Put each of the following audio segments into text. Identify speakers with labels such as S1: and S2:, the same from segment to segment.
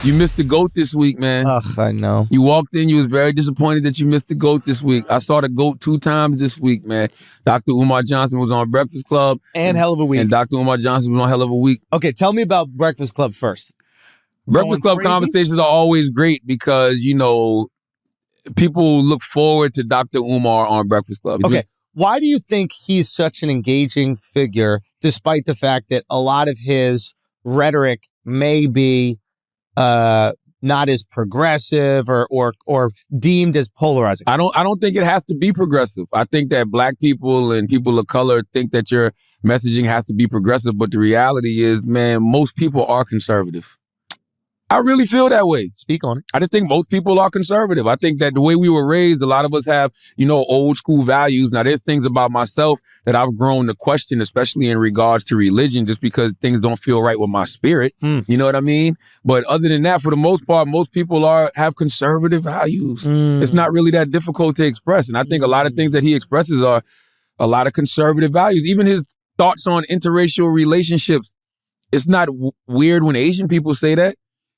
S1: You missed the GOAT this week, man.
S2: Ugh, I know.
S1: You walked in, you was very disappointed that you missed the GOAT this week. I saw the GOAT 2 times this week, man. Dr. Umar Johnson was on Breakfast Club.
S2: And Hell of a Week.
S1: And Dr. Umar Johnson was on Hell of a Week.
S2: Okay, tell me about Breakfast Club first.
S1: Breakfast Club conversations are always great because, you know, people look forward to Dr. Umar on Breakfast Club.
S2: Okay, why do you think he's such an engaging figure, despite the fact that a lot of his rhetoric may be not as progressive or deemed as polarizing?
S1: I don't think it has to be progressive. I think that black people and people of color think that your messaging has to be progressive, but the reality is, man, most people are conservative. I really feel that way.
S2: Speak on it.
S1: I just think most people are conservative. I think that the way we were raised, a lot of us have, you know, old school values. Now, there's things about myself that I've grown to question, especially in regards to religion, just because things don't feel right with my spirit. You know what I mean? But other than that, for the most part, most people have conservative values. It's not really that difficult to express. And I think a lot of things that he expresses are a lot of conservative values. Even his thoughts on interracial relationships. It's not weird when Asian people say that.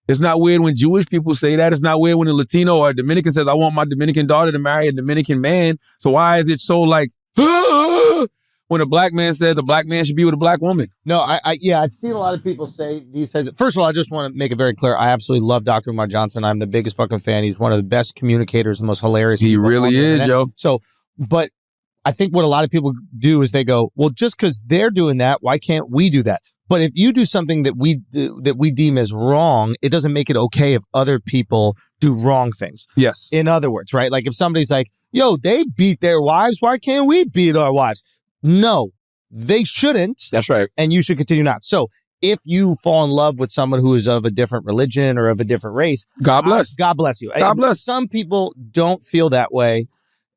S1: It's not weird when Jewish people say that. It's not weird when a Latino or a Dominican says, I want my Dominican daughter to marry a Dominican man. So why is it so like, when a black man says a black man should be with a black woman?
S2: No, I've seen a lot of people say these things. First of all, I just want to make it very clear. I absolutely love Dr. Umar Johnson. I'm the biggest fucking fan. He's one of the best communicators, the most hilarious.
S1: He really is, yo.
S2: So, but I think what a lot of people do is they go, well, just because they're doing that, why can't we do that? But if you do something that we deem as wrong, it doesn't make it okay if other people do wrong things.
S1: Yes.
S2: In other words, right? Like if somebody's like, yo, they beat their wives, why can't we beat our wives? No, they shouldn't.
S1: That's right.
S2: And you should continue not. So if you fall in love with someone who is of a different religion or of a different race,
S1: God bless.
S2: God bless you.
S1: God bless.
S2: Some people don't feel that way.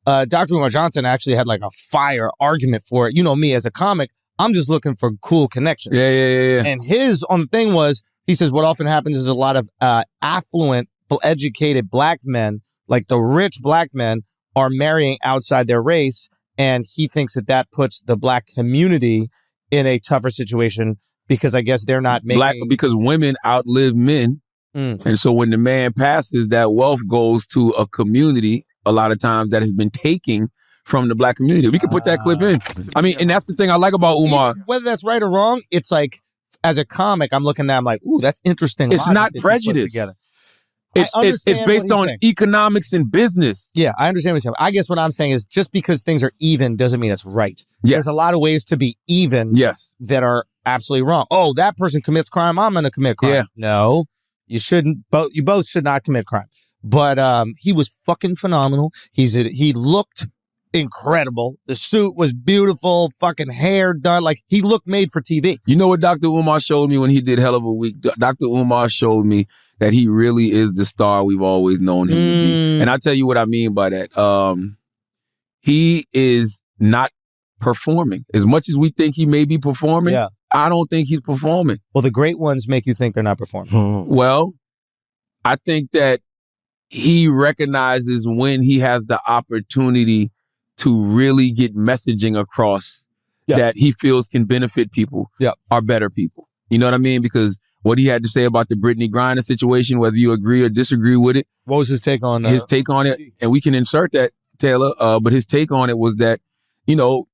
S2: Dr. Umar Johnson actually had like a fire argument for it. You know me as a comic, I'm just looking for cool connections.
S1: Yeah.
S2: And his on the thing was, he says what often happens is a lot of affluent, educated black men, like the rich black men, are marrying outside their race. And he thinks that puts the black community in a tougher situation because I guess they're not making...
S1: Because women outlive men. And so when the man passes, that wealth goes to a community a lot of times that has been taking from the black community. We could put that clip in. I mean, and that's the thing I like about Umar.
S2: Whether that's right or wrong, it's like, as a comic, I'm looking at that, I'm like, ooh, that's interesting.
S1: It's not prejudice. It's based on economics and business.
S2: Yeah, I understand what you're saying. I guess what I'm saying is just because things are even doesn't mean it's right.
S1: Yes.
S2: There's a lot of ways to be even that are absolutely wrong. Oh, that person commits crime, I'm going to commit crime.
S1: Yeah.
S2: No, you shouldn't. You both should not commit crime. But he was fucking phenomenal. He looked incredible. The suit was beautiful, fucking hair done. Like, he looked made for TV.
S1: You know what Dr. Umar showed me when he did Hell of a Week? Dr. Umar showed me that he really is the star we've always known him to be. And I'll tell you what I mean by that. He is not performing. As much as we think he may be performing, I don't think he's performing.
S2: Well, the great ones make you think they're not performing.
S1: Well, I think that he recognizes when he has the opportunity to really get messaging across that he feels can benefit people are better people. You know what I mean? Because what he had to say about the Brittany Griner situation, whether you agree or disagree with it.
S2: What was his take on
S1: his take on it? And we can insert that, Taylor. But his take on it was that, you know,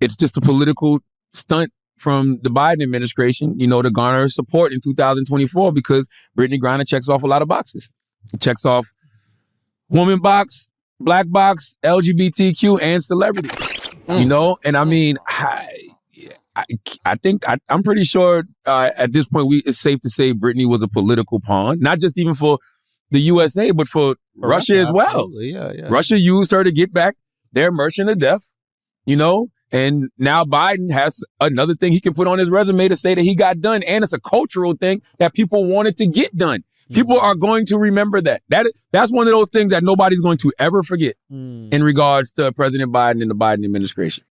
S1: it's just a political stunt from the Biden administration, you know, to garner support in 2024 because Brittany Griner checks off a lot of boxes. It checks off woman box, black box, LGBTQ, and celebrity. You know? And I mean, I think I'm pretty sure at this point it's safe to say Brittany was a political pawn, not just even for the USA, but for Russia as well.
S2: Yeah.
S1: Russia used her to get back their merchant of death, you know? And now Biden has another thing he can put on his resume to say that he got done. And it's a cultural thing that people wanted to get done. People are going to remember that. That's one of those things that nobody's going to ever forget in regards to President Biden and the Biden administration.